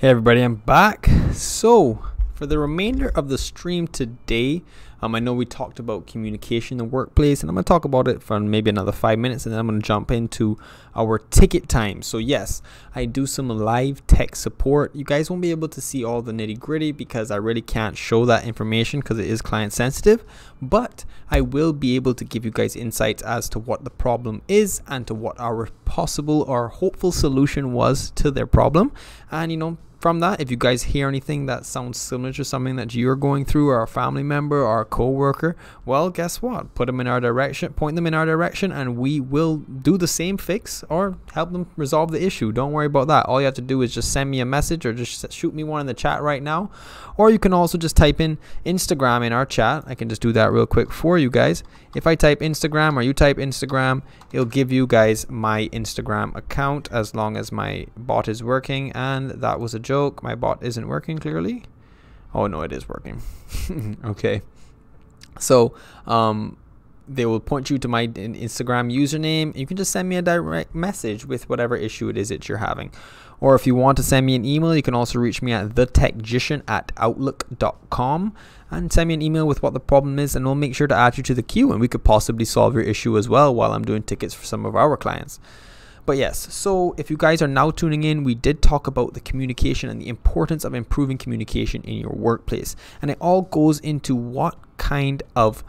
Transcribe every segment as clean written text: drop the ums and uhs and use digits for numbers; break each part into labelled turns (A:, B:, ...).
A: Hey everybody, I'm back. So for the remainder of the stream today, I know we talked about communication in the workplace, and I'm going to talk about it for maybe another 5 minutes, and then I'm going to jump into our ticket time. So yes, I do some live tech support. You guys won't be able to see all the nitty gritty because I really can't show that information because it is client sensitive, but I will be able to give you guys insights as to what the problem is and to what our possible or hopeful solution was to their problem. And from that, if you guys hear anything that sounds similar to something that you're going through, or a family member or a co-worker, well, guess what? Put them in our direction, point them in our direction, and we will do the same fix or help them resolve the issue. Don't worry about that. All you have to do is just send me a message or just shoot me one in the chat right now. Or you can also just type in Instagram in our chat. I can just do that real quick for you guys. If I type Instagram or you type Instagram, it'll give you guys my Instagram account as long as my bot is working. And that was a joke. My bot isn't working clearly. Oh no, it is working. Okay. So they will point you to my Instagram username. You can just send me a direct message with whatever issue it is that you're having. Or if you want to send me an email, you can also reach me at thetechgician@outlook.com and send me an email with what the problem is, and we'll make sure to add you to the queue, and we could possibly solve your issue as well while I'm doing tickets for some of our clients. But yes, so if you guys are now tuning in, we did talk about the communication and the importance of improving communication in your workplace. And it all goes into what kind of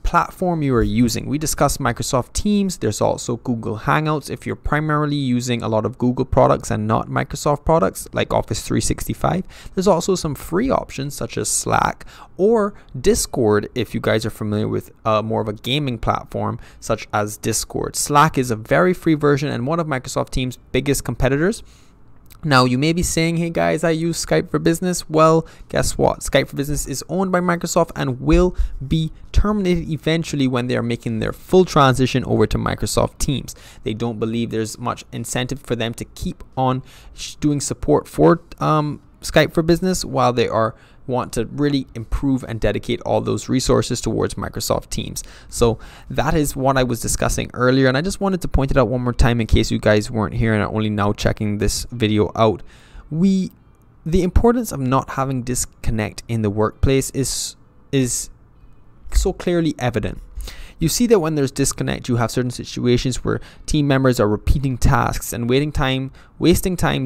A: platform you are using. We discussed Microsoft Teams. There's also Google Hangouts if you're primarily using a lot of Google products and not Microsoft products like Office 365. There's also some free options such as Slack or Discord if you guys are familiar with more of a gaming platform such as Discord. Slack is a very free version and one of Microsoft Teams' biggest competitors. Now, you may be saying, hey guys, I use Skype for Business. Well, guess what? Skype for Business is owned by Microsoft and will be terminated eventually when they are making their full transition over to Microsoft Teams. They don't believe there's much incentive for them to keep on doing support for Skype for Business while they want to really improve and dedicate all those resources towards Microsoft Teams. So that is what I was discussing earlier, and I just wanted to point it out one more time in case you guys weren't here and are only now checking this video out. The importance of not having disconnect in the workplace is so clearly evident. You see that when there's disconnect, you have certain situations where team members are repeating tasks and wasting time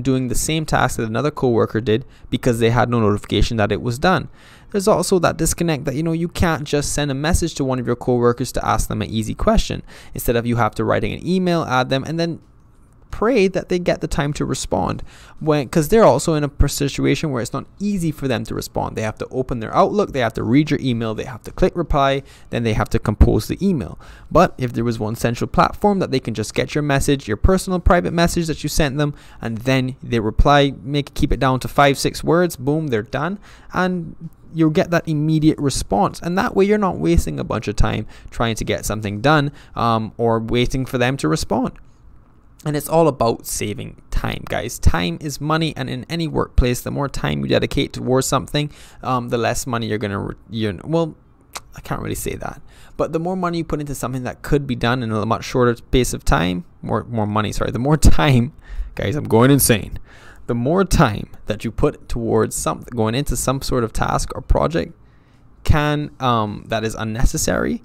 A: doing the same task that another coworker did because they had no notification that it was done. There's also that disconnect that you can't just send a message to one of your coworkers to ask them an easy question. Instead of you have to write an email, add them, and then pray that they get the time to respond, because they're also in a situation where it's not easy for them to respond. They have to open their Outlook, they have to read your email, they have to click reply, then they have to compose the email. But if there was one central platform that they can just get your message, your personal private message that you sent them, and then they reply, keep it down to 5-6 words, boom, they're done, and you'll get that immediate response. And that way you're not wasting a bunch of time trying to get something done or waiting for them to respond. And it's all about saving time, guys. Time is money, and in any workplace, the more time you dedicate towards something, the less money you're gonna well, I can't really say that, but the more money you put into something that could be done in a much shorter space of time, more money, sorry, the more time, guys, I'm going insane. The more time that you put towards going into some sort of task or project that is unnecessary,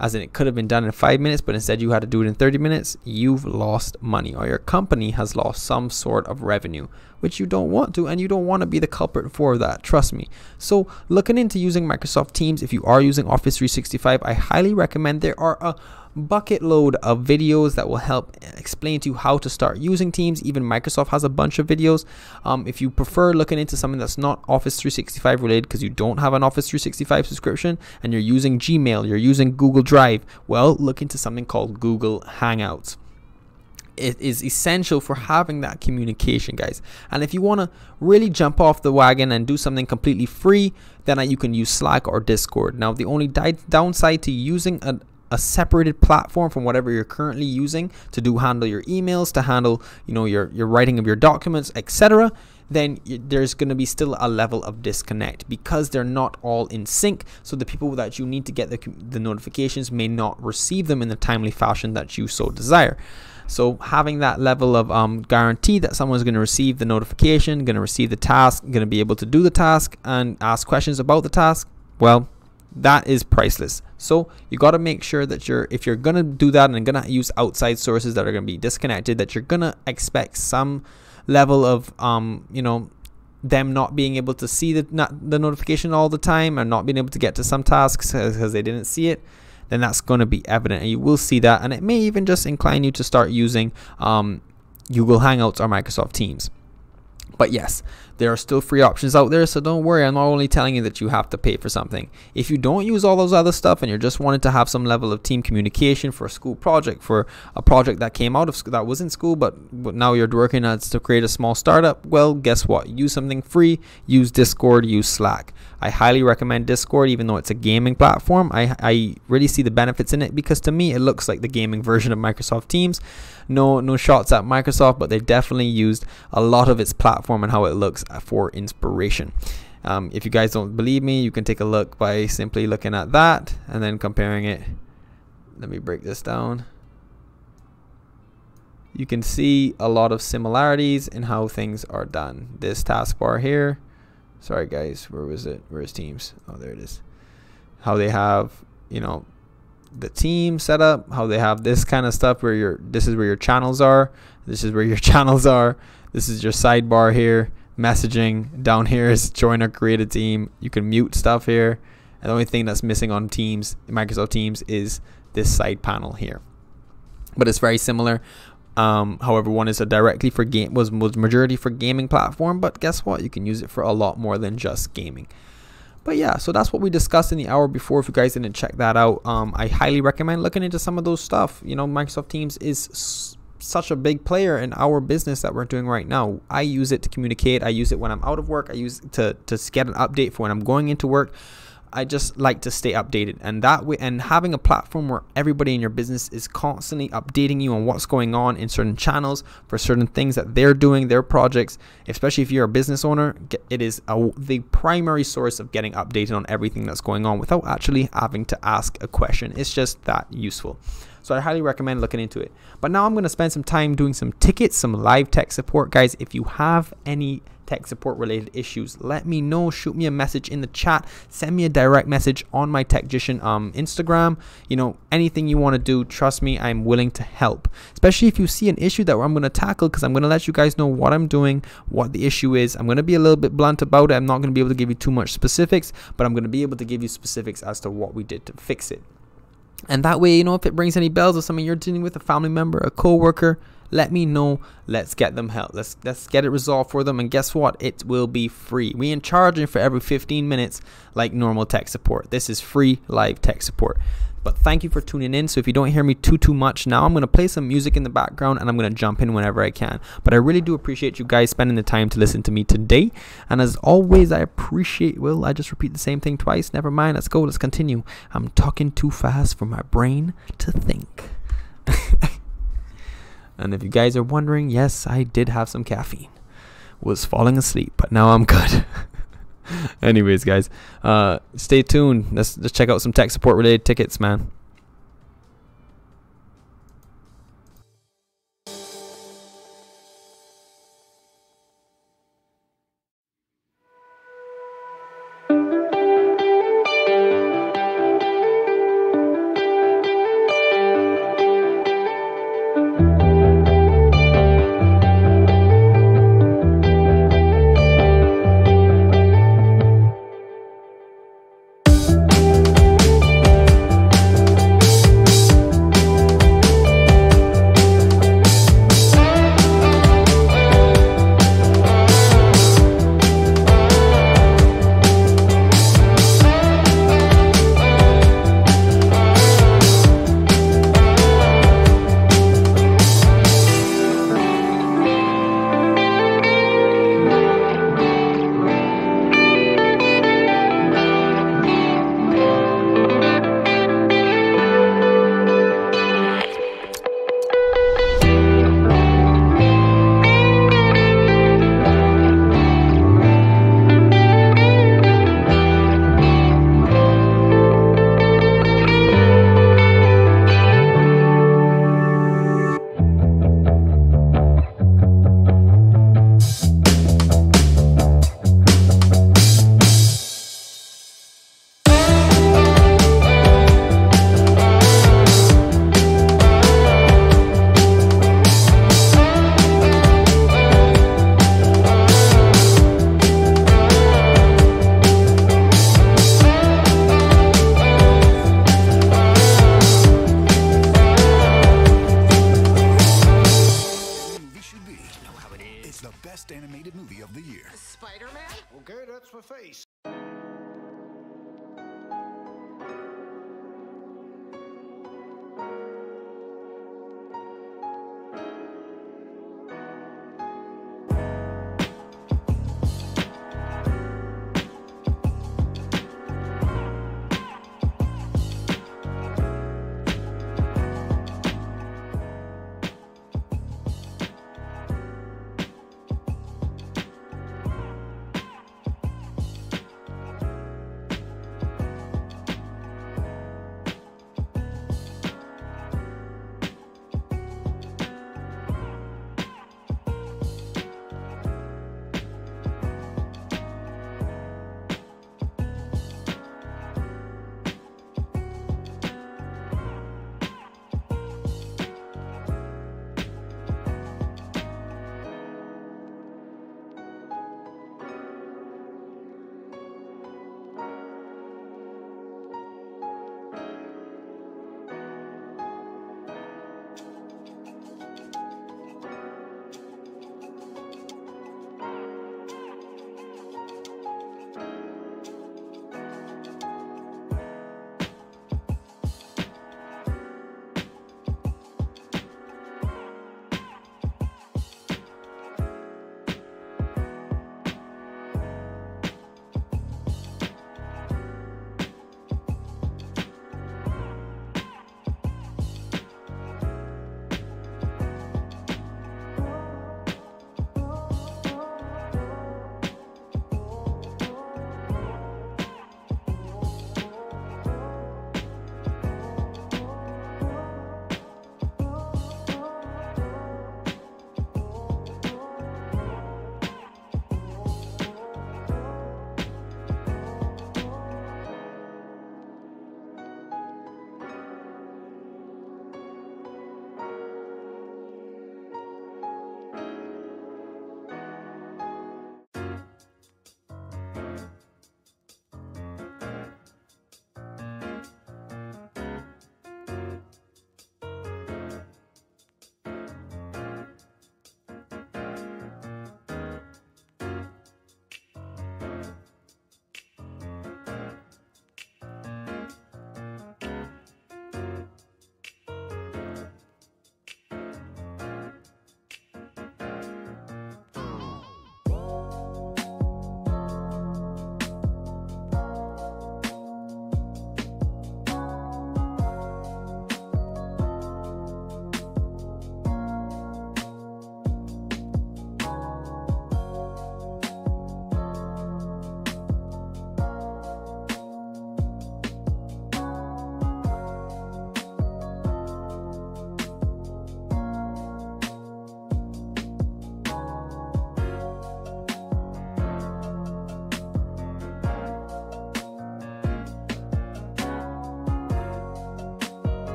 A: as in it could have been done in 5 minutes, but instead you had to do it in 30 minutes, you've lost money, or your company has lost some sort of revenue, which you don't want to, and you don't want to be the culprit for that, trust me. So looking into using Microsoft Teams, if you are using Office 365, I highly recommend. There are a bucket load of videos that will help explain to you how to start using Teams. Even Microsoft has a bunch of videos. If you prefer looking into something that's not Office 365 related because you don't have an Office 365 subscription and you're using Gmail, you're using Google Drive, well, look into something called Google Hangouts. It is essential for having that communication, guys. And if you want to really jump off the wagon and do something completely free, then you can use Slack or Discord. Now, the only downside to using a separated platform from whatever you're currently using to handle your emails, to handle your writing of your documents, etc., then there's going to be still a level of disconnect because they're not all in sync. So the people that you need to get the notifications may not receive them in the timely fashion that you so desire. So having that level of guarantee that someone's going to receive the notification, going to receive the task, going to be able to do the task and ask questions about the task, well, that is priceless. So you got to make sure that if you're going to do that and going to use outside sources that are going to be disconnected, that you're going to expect some level of them not being able to see the notification all the time and not being able to get to some tasks because they didn't see it. Then that's going to be evident, and you will see that, and it may even just incline you to start using Google Hangouts or Microsoft Teams. But yes, there are still free options out there, so don't worry. I'm not only telling you that you have to pay for something. If you don't use all those other stuff and you're just wanting to have some level of team communication for a school project, for a project that came out of school, that was in school, but now you're working on to create a small startup, well, guess what? Use something free. Use Discord, use Slack. I highly recommend Discord, even though it's a gaming platform. I really see the benefits in it because to me, it looks like the gaming version of Microsoft Teams. No shots at Microsoft, but they definitely used a lot of its platform and how it looks for inspiration. If you guys don't believe me, you can take a look by simply looking at that and then comparing it. Let me break this down. You can see a lot of similarities in how things are done. This taskbar here. Sorry guys, where was it? Where's Teams? Oh, there it is. How they have, the team set up, how they have this kind of stuff where this is where your channels are. This is where your channels are. This is your sidebar here. Messaging down here is join or create a team. You can mute stuff here. And the only thing that's missing on Teams, Microsoft Teams, is this side panel here. But it's very similar. However, one is was majority for gaming platform, but guess what? You can use it for a lot more than just gaming. But yeah, so that's what we discussed in the hour before. If you guys didn't check that out, I highly recommend looking into some of those stuff. Microsoft Teams is such a big player in our business that we're doing right now. I use it to communicate. I use it when I'm out of work. I use it to get an update for when I'm going into work. I just like to stay updated, and that way, and having a platform where everybody in your business is constantly updating you on what's going on in certain channels for certain things that they're doing, their projects, especially if you're a business owner, it is the primary source of getting updated on everything that's going on without actually having to ask a question. It's just that useful. So I highly recommend looking into it. But now I'm going to spend some time doing some tickets, some live tech support. Guys, if you have any tech support related issues, let me know. Shoot me a message in the chat, send me a direct message on my Techgician Instagram. Anything you want to do, trust me, I'm willing to help, especially if you see an issue that I'm going to tackle, because I'm going to let you guys know what I'm doing, what the issue is. I'm going to be a little bit blunt about it. I'm not going to be able to give you too much specifics, but I'm going to be able to give you specifics as to what we did to fix it. And that way, if it brings any bells or something you're dealing with, a family member, a co-worker, let me know. Let's get them help. Let's get it resolved for them. And guess what? It will be free. We ain't charging for every 15 minutes like normal tech support. This is free live tech support. But thank you for tuning in. So if you don't hear me too much now, I'm going to play some music in the background and I'm going to jump in whenever I can. But I really do appreciate you guys spending the time to listen to me today. And as always, I appreciate, I just repeat the same thing twice. Never mind. Let's go. Let's continue. I'm talking too fast for my brain to think. And if you guys are wondering, yes, I did have some caffeine. Was falling asleep, but now I'm good. Anyways, guys, stay tuned. Let's check out some tech support related tickets, man.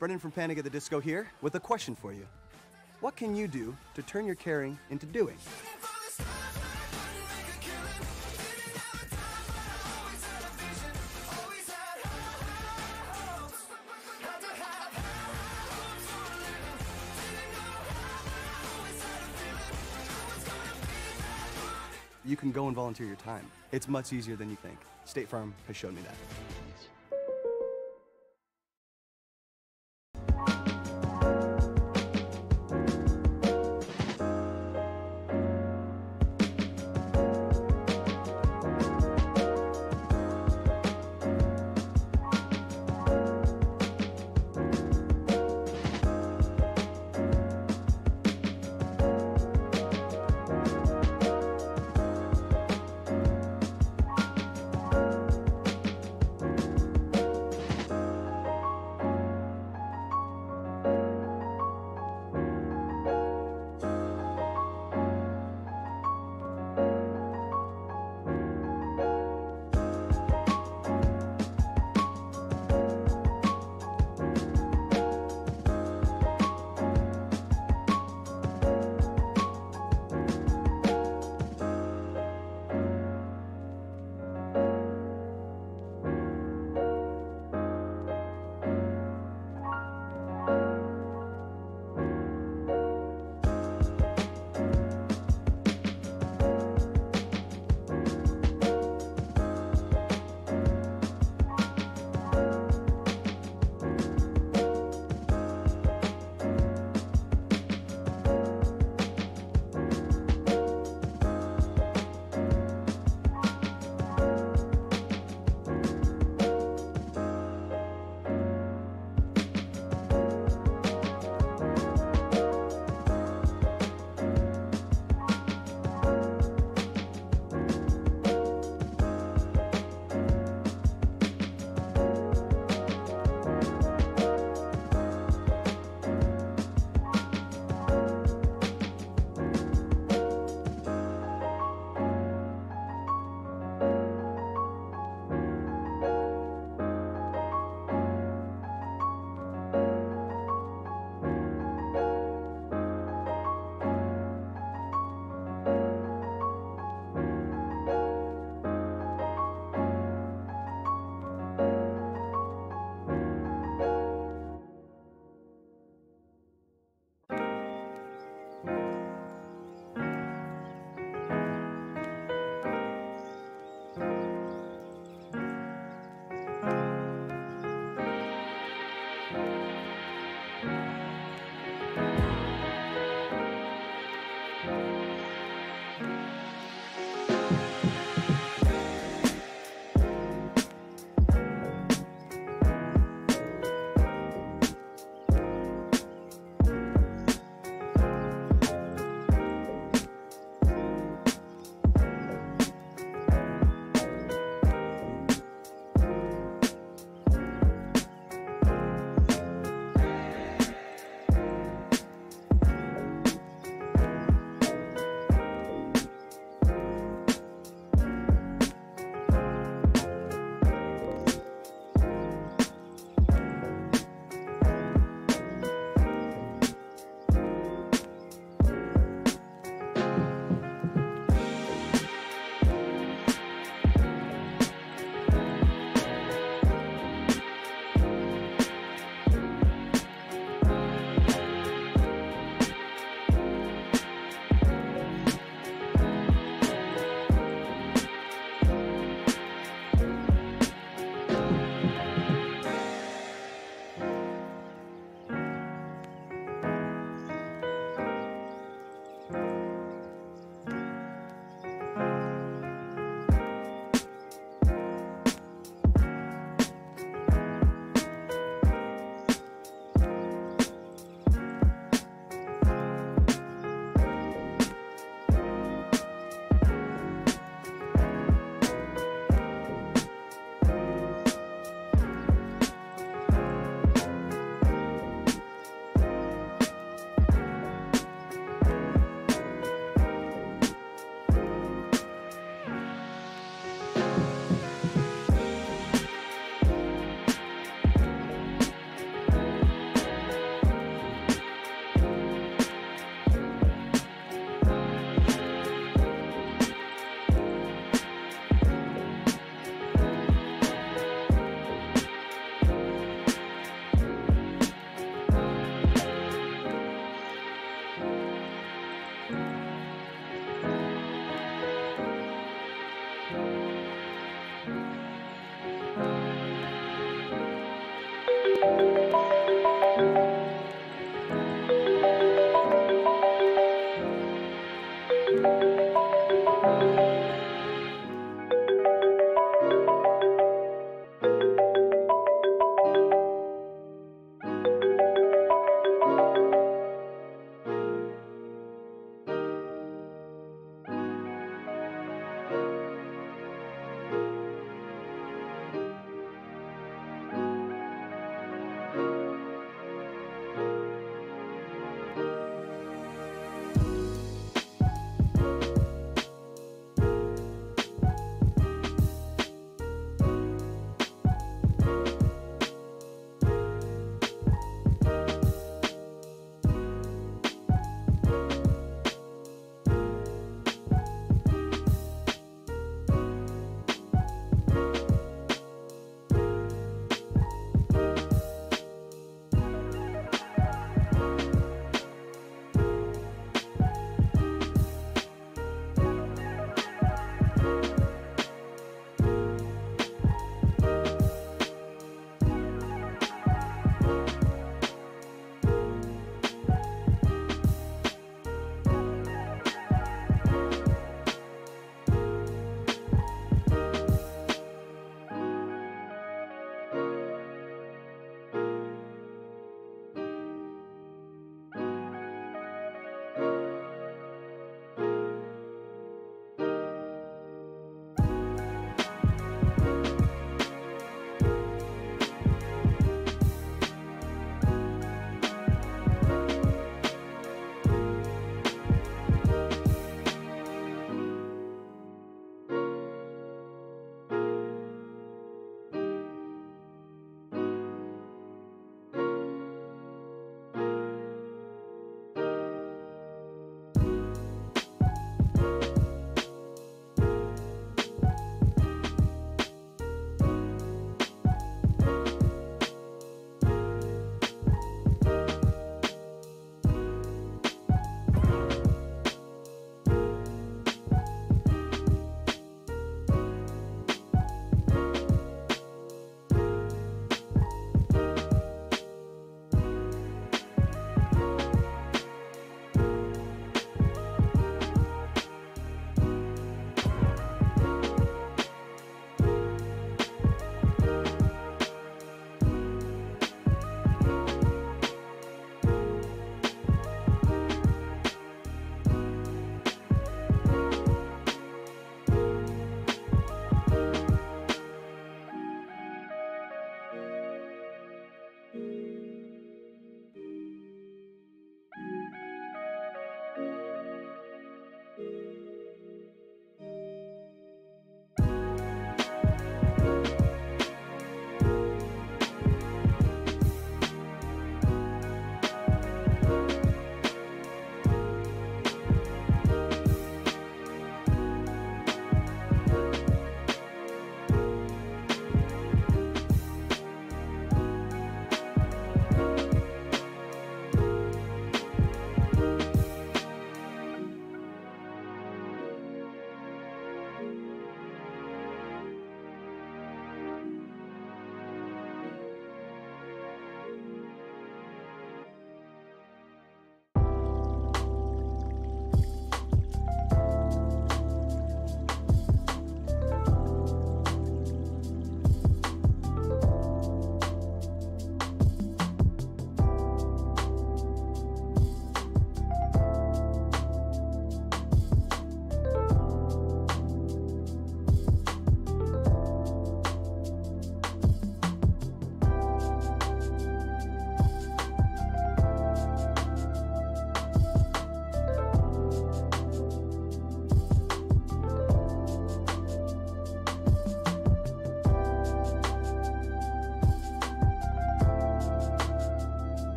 B: Brendan from Panic at the Disco here with a question for you. What can you do to turn your caring into doing? You can go and volunteer your time. It's much easier than you think. State Farm has shown me that.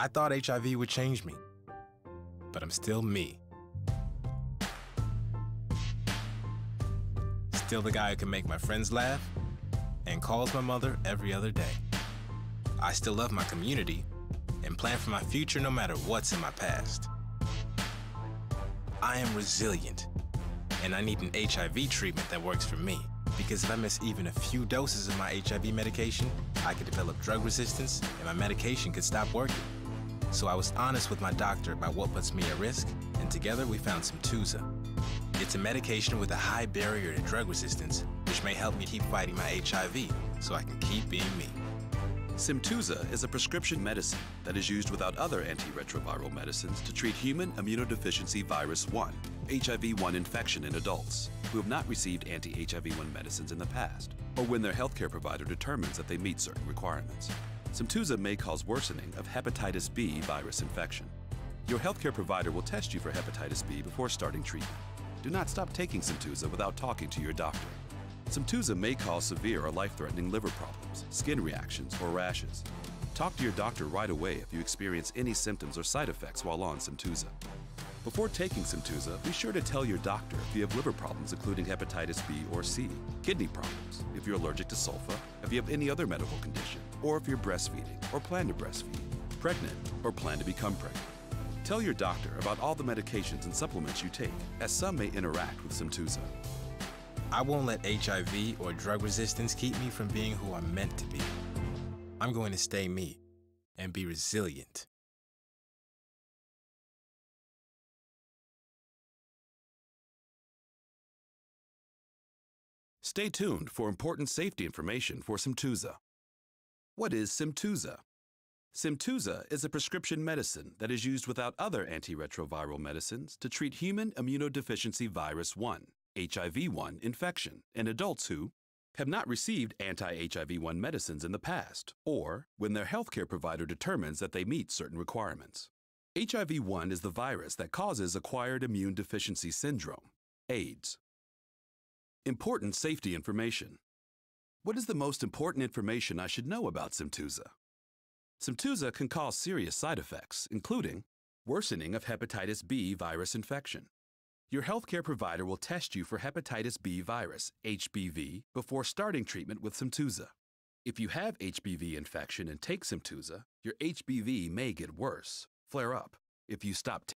C: I thought HIV would change me, but I'm still me. Still the guy who can make my friends laugh and calls my mother every other day. I still love my community and plan for my future no matter what's in my past. I am resilient, and I need an HIV treatment that works for me. Because if I miss even a few doses of my HIV medication, I could develop drug resistance and my medication could stop working. So I was honest with my doctor about what puts me at risk, and together we found Simtuza. It's a medication with a high barrier to drug resistance, which may help me keep fighting my HIV so I can keep being me.
D: Simtuza is a prescription medicine that is used without other antiretroviral medicines to treat human immunodeficiency virus 1, HIV-1 infection in adults who have not received anti-HIV-1 medicines in the past, or when their healthcare provider determines that they meet certain requirements. Simtuza may cause worsening of hepatitis B virus infection. Your healthcare provider will test you for hepatitis B before starting treatment. Do not stop taking Simtuza without talking to your doctor. Simtuza may cause severe or life-threatening liver problems, skin reactions, or rashes. Talk to your doctor right away if you experience any symptoms or side effects while on Simtuza. Before taking Simtuza, be sure to tell your doctor if you have liver problems including hepatitis B or C, kidney problems, if you're allergic to sulfa, if you have any other medical condition, or if you're breastfeeding or plan to breastfeed, pregnant, or plan to become pregnant. Tell your doctor about all the medications and supplements you take, as some may interact with Simtuza.
C: I won't let HIV or drug resistance keep me from being who I'm meant to be. I'm going to stay me and be resilient.
D: Stay tuned for important safety information for Simtuza. What is Simtuza? Simtuza is a prescription medicine that is used without other antiretroviral medicines to treat human immunodeficiency virus 1, HIV-1 infection in adults who have not received anti-HIV-1 medicines in the past, or when their healthcare provider determines that they meet certain requirements. HIV-1 is the virus that causes acquired immune deficiency syndrome, AIDS. Important safety information. What is the most important information I should know about Simtuza? Simtuza can cause serious side effects, including worsening of hepatitis B virus infection. Your healthcare provider will test you for hepatitis B virus, HBV, before starting treatment with Simtuza. If you have HBV infection and take Simtuza, your HBV may get worse, flare up, if you stop taking.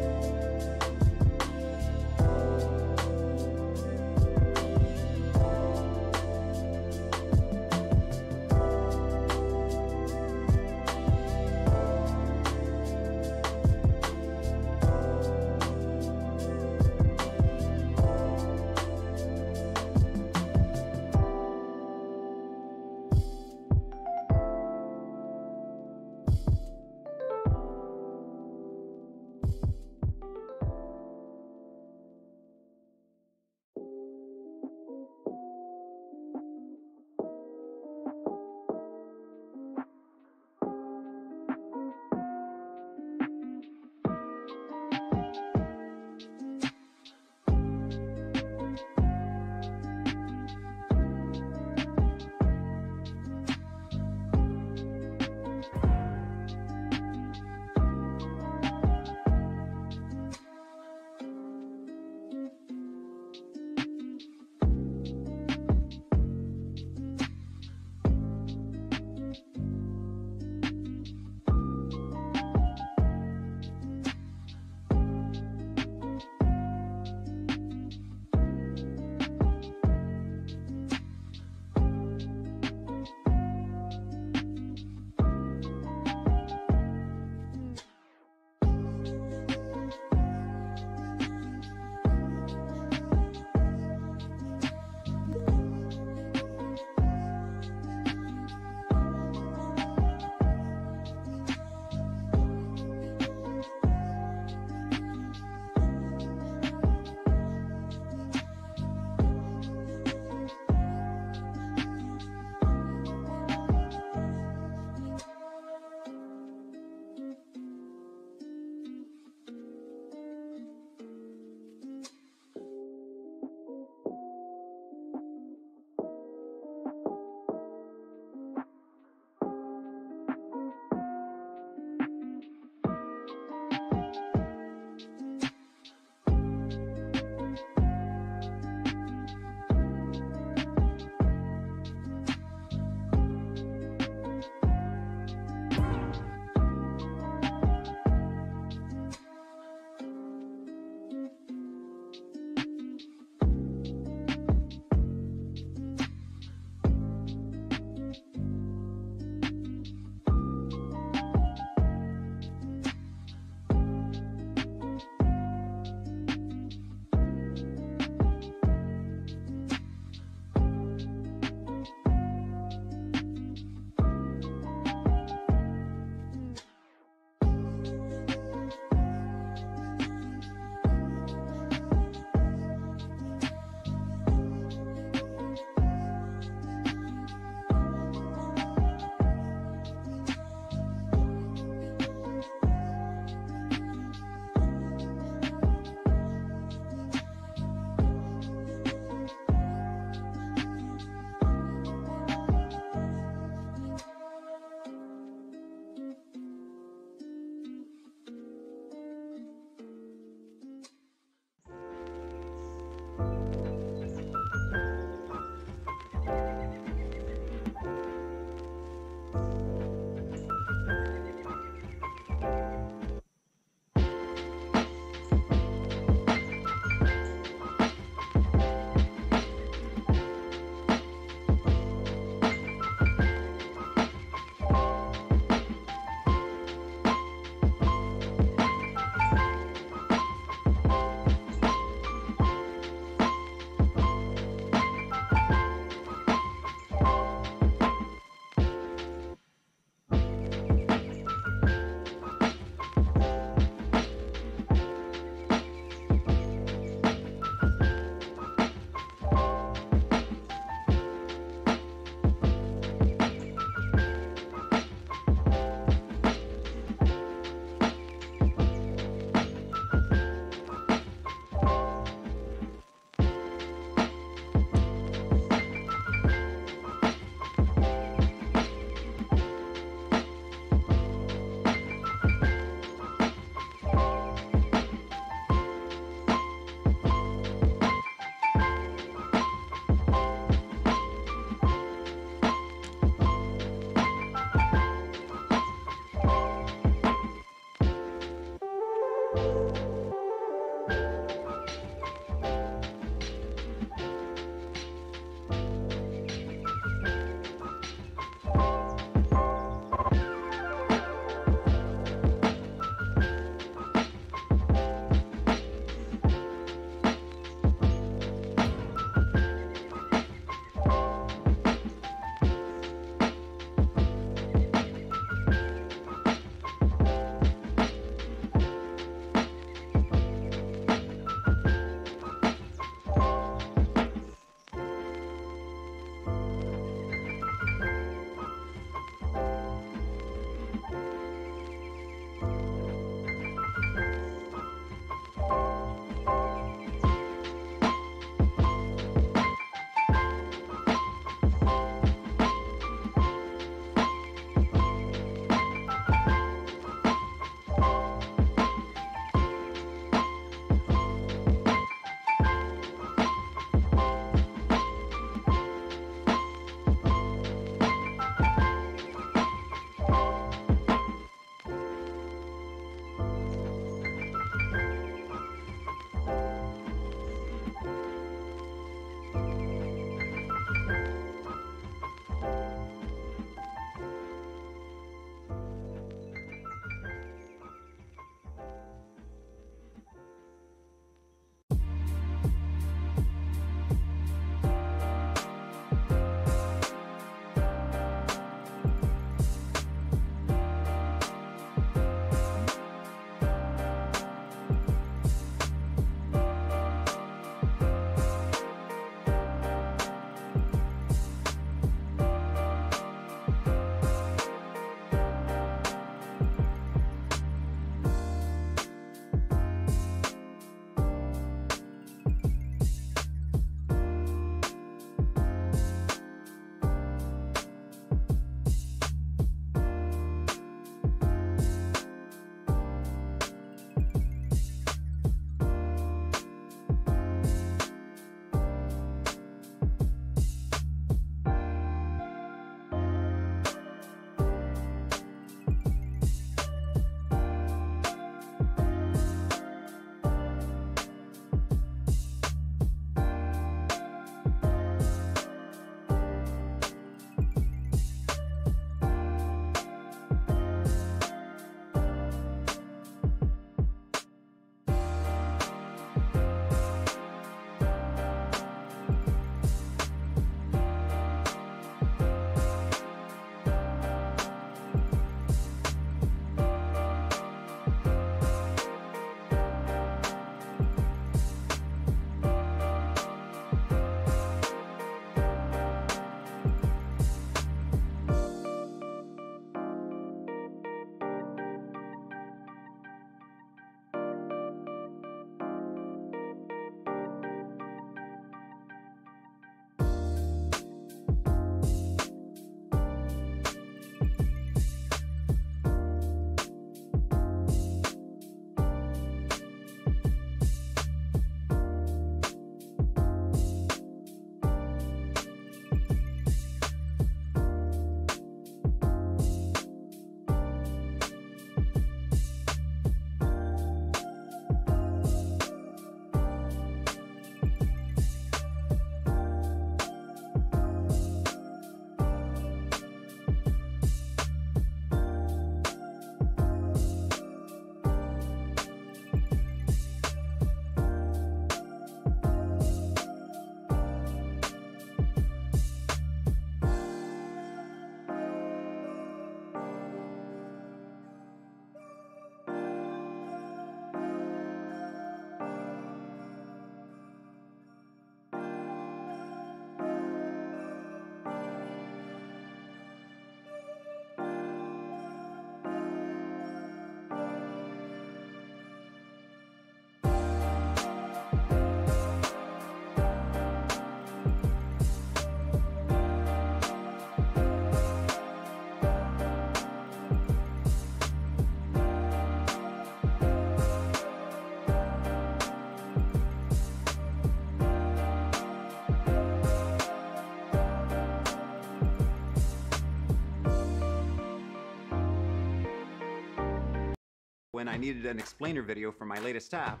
E: When I needed an explainer video for my latest app,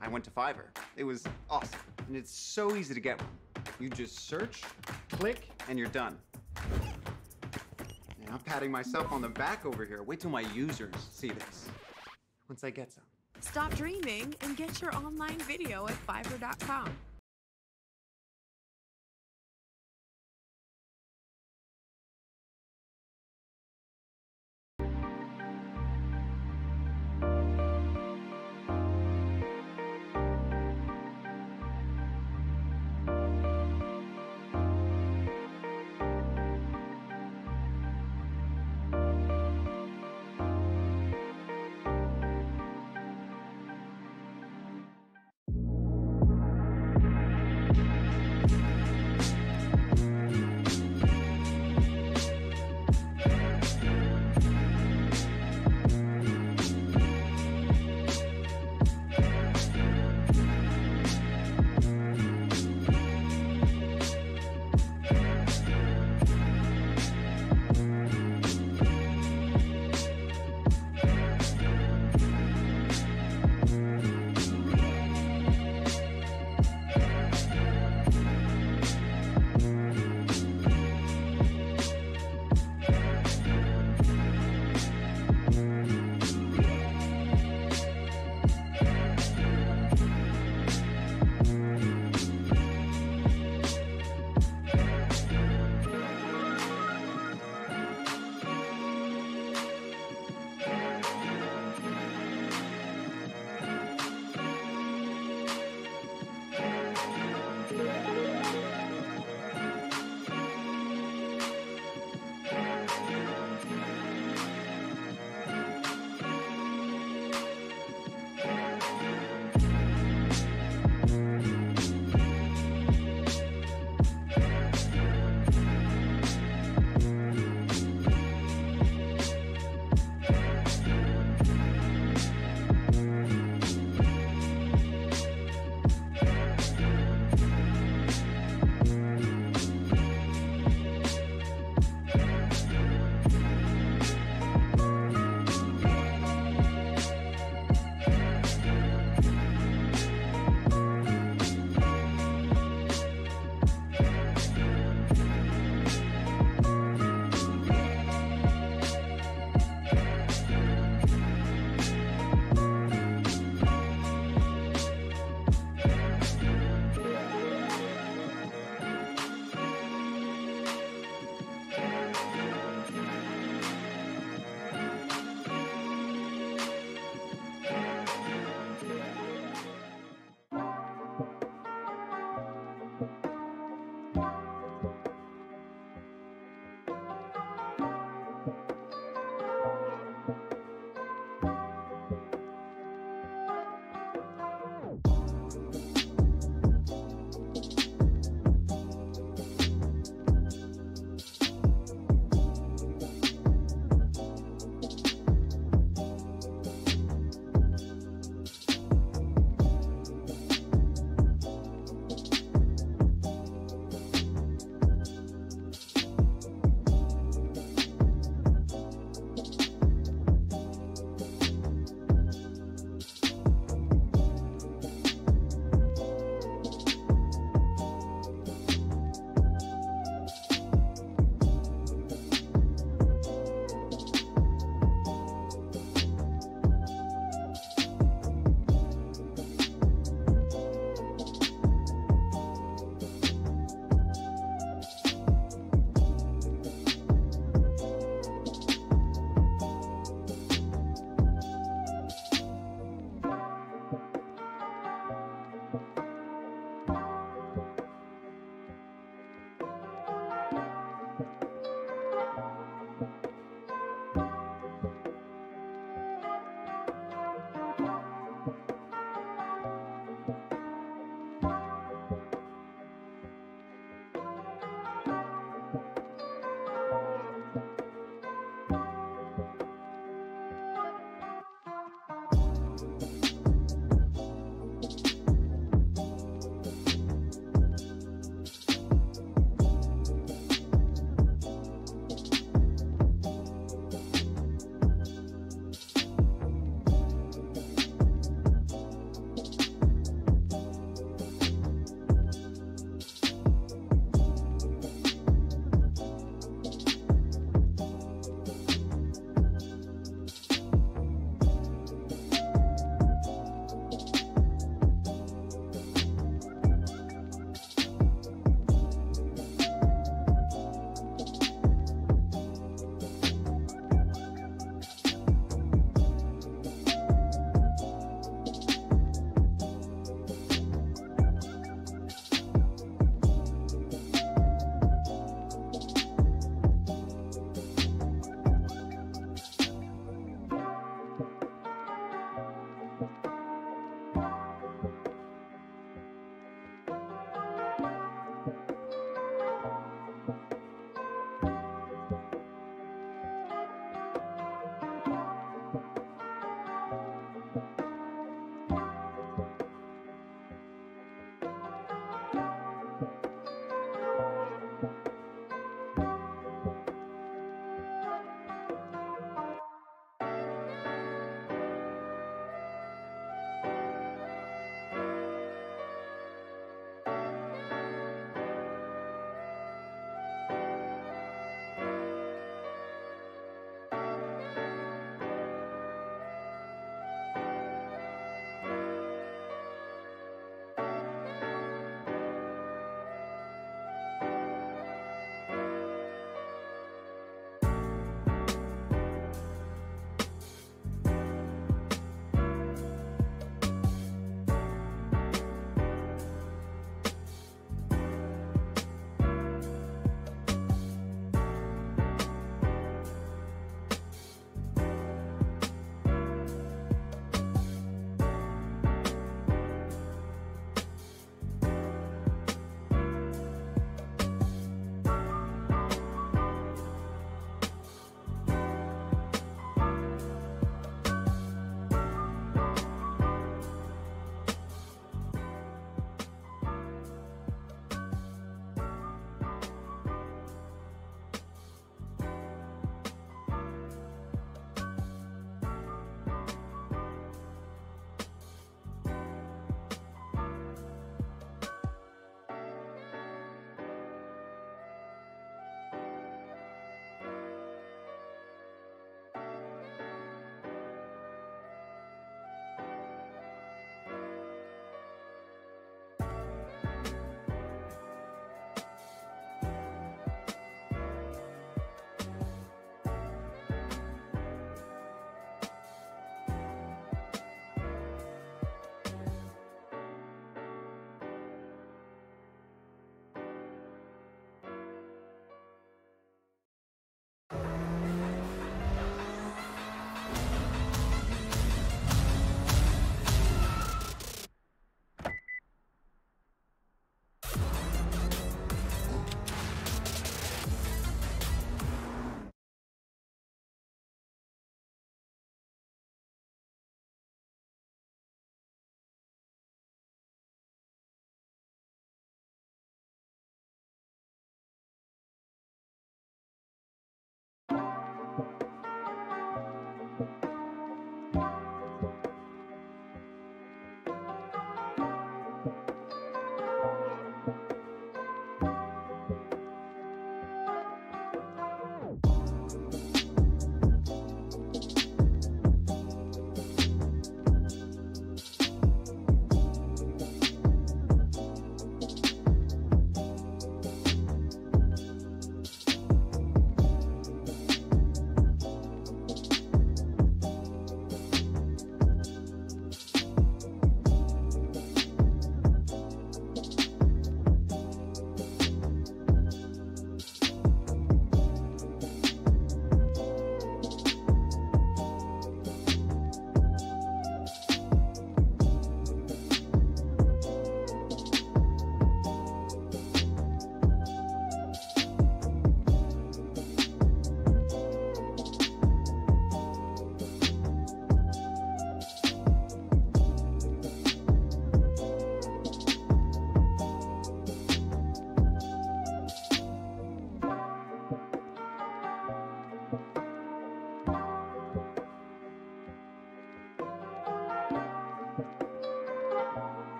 E: I went to Fiverr. It was awesome, and it's so easy to get one. You just search, click, and you're done. And I'm patting myself on the back over here. Wait till my users see this. Once I get some.
F: Stop dreaming and get your online video at Fiverr.com.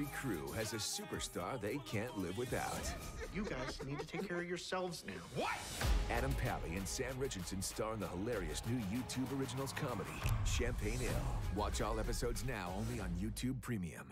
G: every crew has a superstar they can't live without.
H: You guys need to take care of yourselves now. What?
G: Adam Pally and Sam Richardson star in the hilarious new YouTube Originals comedy, Champagne Ill. Watch all episodes now only on YouTube Premium.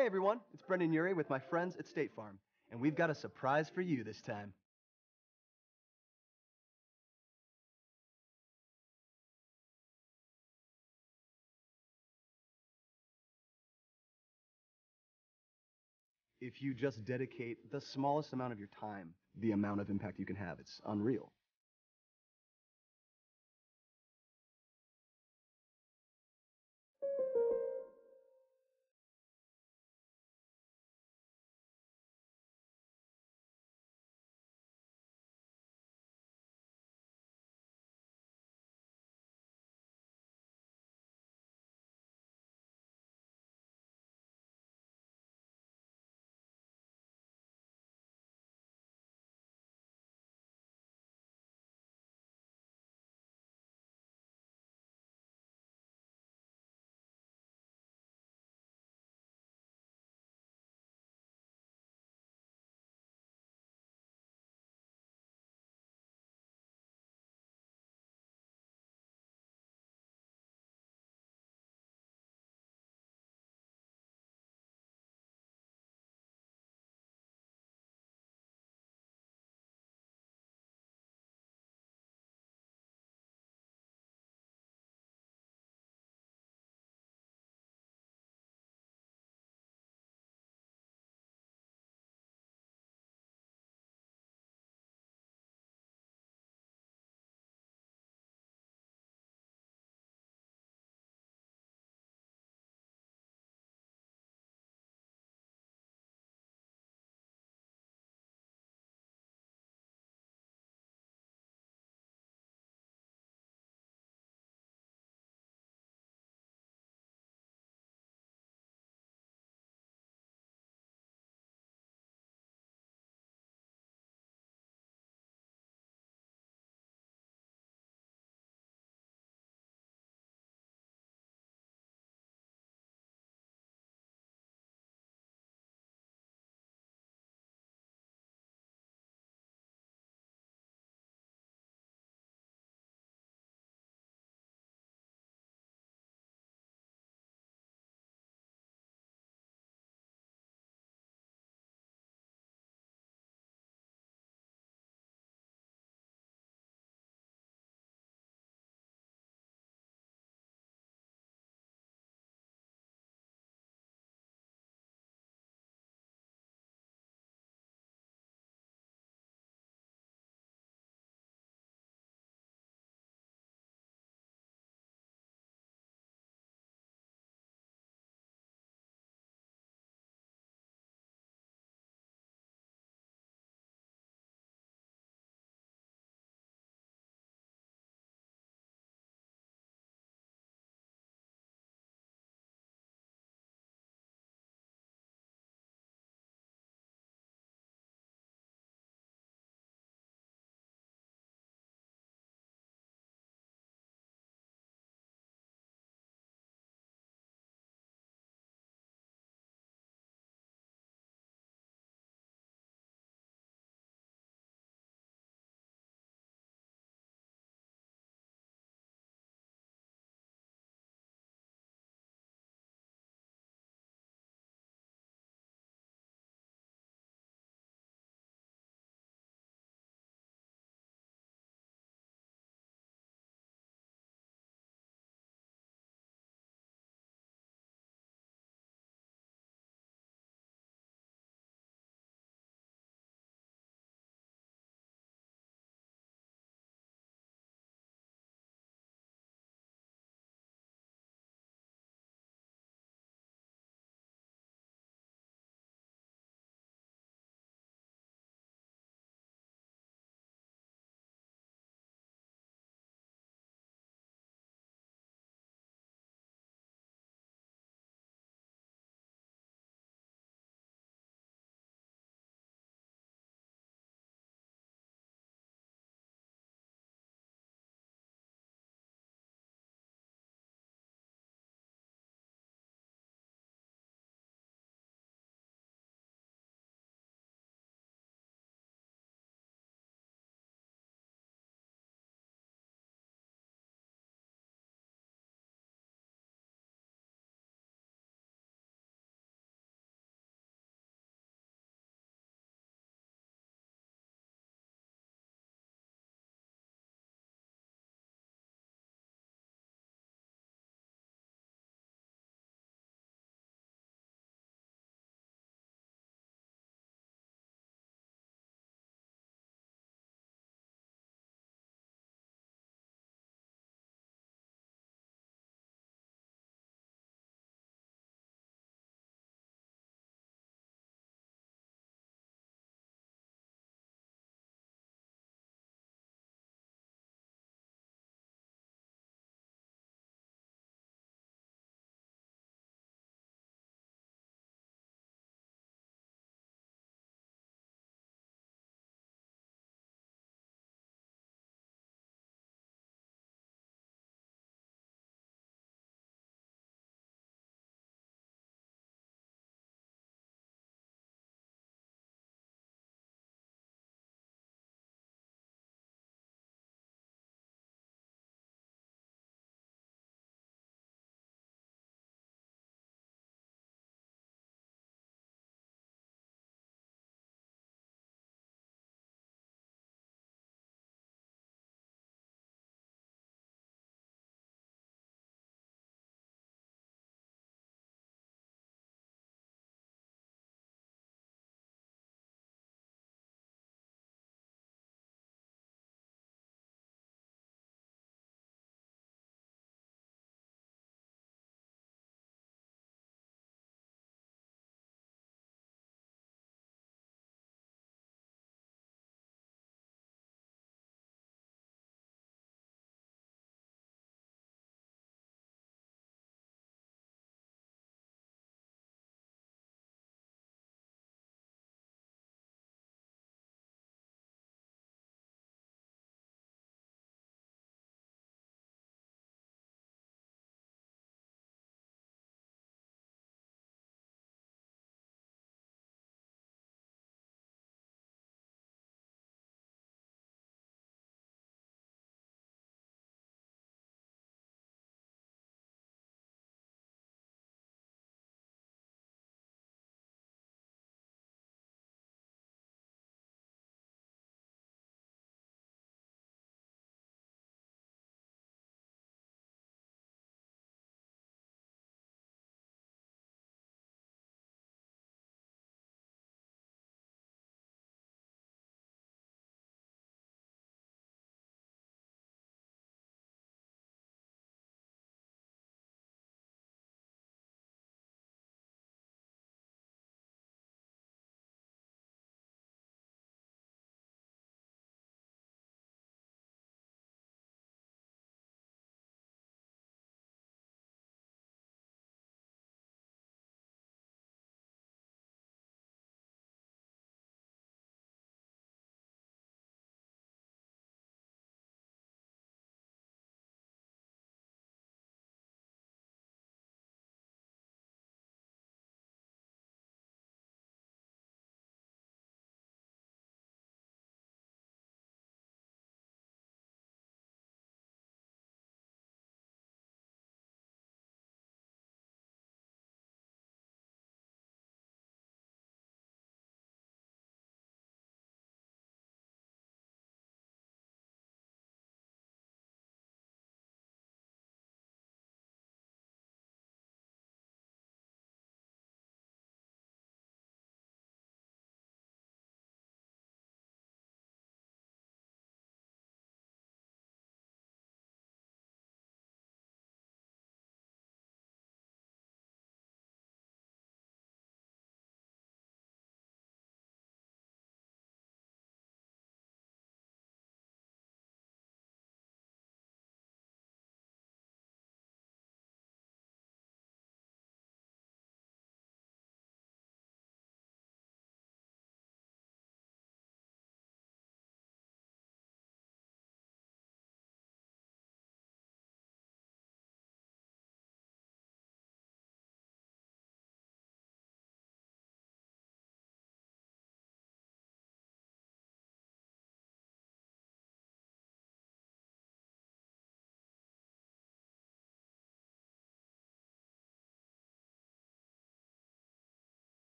B: Hey everyone, it's Brendan Urie with my friends at State Farm, and we've got a surprise for you this time. If you just dedicate the smallest amount of your time, the amount of impact you can have, it's unreal.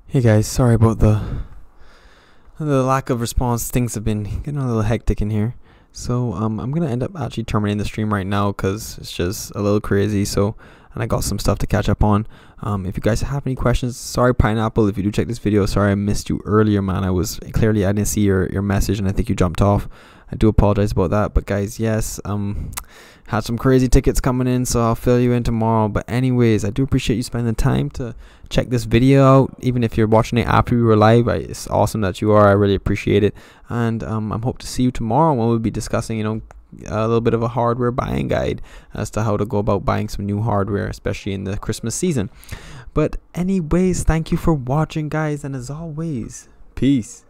A: Hey guys, sorry about the lack of response. Things have been getting a little hectic in here. So I'm gonna end up actually terminating the stream right now because it's just a little crazy. So, and I got some stuff to catch up on. If you guys have any questions, sorry Pineapple, if you do check this video, sorry I missed you earlier, man. I didn't see your message and I think you jumped off. I do apologize about that. But guys, yes, had some crazy tickets coming in, so I'll fill you in tomorrow. But anyways, I do appreciate you spending the time to check this video out, even if you're watching it after we were live. It's awesome that you are. I really appreciate it. And I'm hope to see you tomorrow when we'll be discussing, you know, a little bit of a hardware buying guide as to how to go about buying some new hardware, especially in the Christmas season. But anyways, thank you for watching, guys, and as always, peace.